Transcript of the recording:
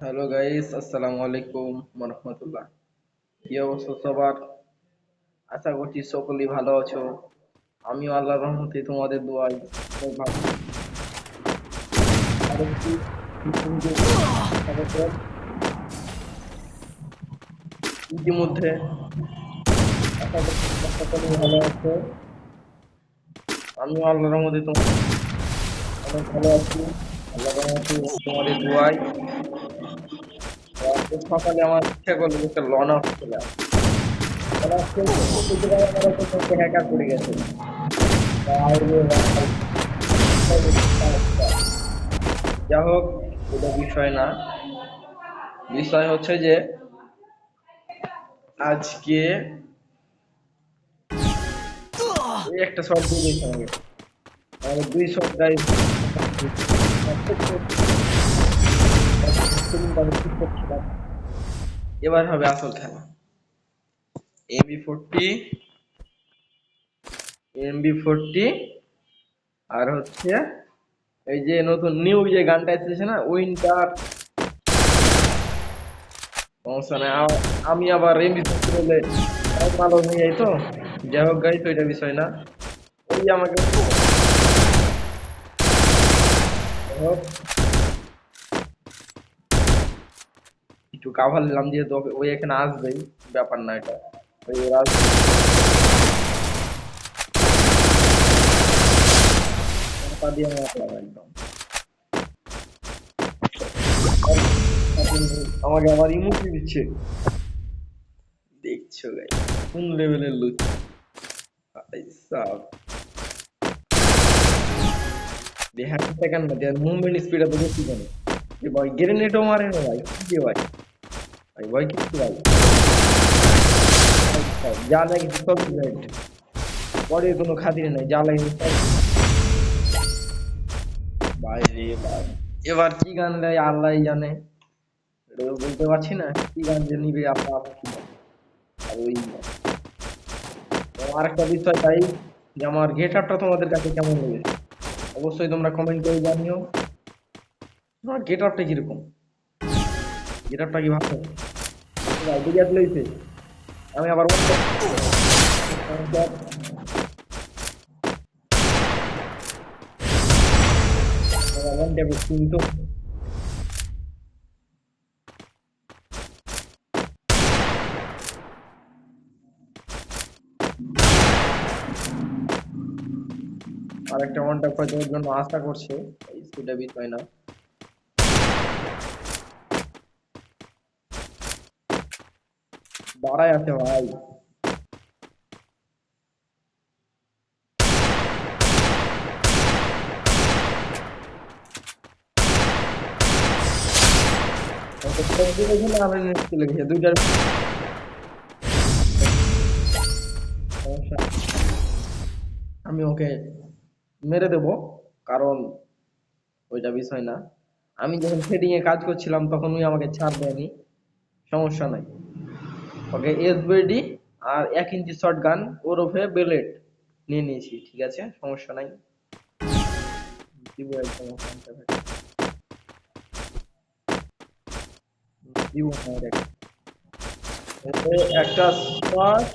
Hello guys, আসসালামু আলাইকুম রহমতুল্লাহ। কি অবস্থা সবার? আশা করছি সকলেই ভালো আছো। আমিও আল্লাহর রহমতে তোমাদের দোয়ায় অনেক ভালো আছি। আরেকটি নতুন স্বাগতম। ইতিমধ্যে আশা করছি তোমরা সকলেই ভালো আছো। আমিও আল্লাহর রহমতে অনেক ভালো আছি। আল্লাহর রহমতে তোমাদের দোয়ায়। তো আজকে সকালে আমার ইচ্ছা করলো যে একটা লন অফ খেলা। লন অফ খেলতে খেলতে দেখি আমার একটা হ্যাকার পড়ে গেছে। ভাই রে ভাই, যা হোক, এটা বিষয় না। বিষয় হচ্ছে যে আজকে এই একটা শট দিয়ে দিয়েছে আমাকে। আমাকে দুই শট গাইজ, এবার হবে আসল খেলা। এমবি 40, এমবি 40 আর হচ্ছে এই যে নতুন নিউ যে গানটা এসেছে না, উইন্টার। সমস্যা নেই, আমি আবার এমবি 40 বলে ভালো হয়ে যাই তো। যাই হোক গাইজ, ওইটা বিষয় না। ওই আমাকে যাই হোক, একটু কাভার নিলাম, যেহেতু ওই এখানে আসবেই, ব্যাপার না এটা। ওই রাজ পা দিয়ে মারলাম একদম। আমাকে আবার ইমোজি দিচ্ছে, দেখছো গাই কোন লেভেলের লুচ। ভাই সাব, দেখা সেকেন্ড না দেয়ার মুভমেন্ট স্পিড এত বেশি কেন? যে ভাই গ্রেনেডও মারে না ভাই, কি যে ভাই, ভাই ভাই কিছু ভাই, যা লাগে সব গ্রেনেড, বডির কোনো খাতির নেই, যা লাগে সব। ভাই রে ভাই, এবার কি গান দেয় আল্লাহই জানে। এটা তো বলতে পারছি না কি গান যে নিবে আপা আপা কি গান। আর ওই আরেকটা বিষয় তাই, যে আমার গেট আপটা তোমাদের কাছে কেমন লেগেছে অবশ্যই তোমরা কমেন্ট করে জানিও। তোমার গেট আপটা কিরকম? গেট আপটা কি ভালো? ভাই বুঝাতে লইছে, আমি আবার ওয়ান ট্যাপে কিন্তু আরেকটা ওয়ান ট্যাপ হয়তো ওর জন্য আশা করছে, সেটা বিষয় না। দাঁড়ায় আছে ভাই, হয়তো কম্বিনেশন আলাদা নিতে লেগেছে দুইটার সমস্যা। আমি ওকে মেরে দেব, কারণ ওইটা বিষয় না। আমি যখন সেটিং এ কাজ করছিলাম তখন ওই আমাকে ছাড় দেয়নি, সমস্যা নাই। ওকে এসবিডি আর 1 ইঞ্চি শর্ট গান ওরফে বেলেট নিয়ে নিয়েছি, ঠিক আছে, সমস্যা নাই। দিব একদম ওখানটা থেকে। দিব না একটা শট।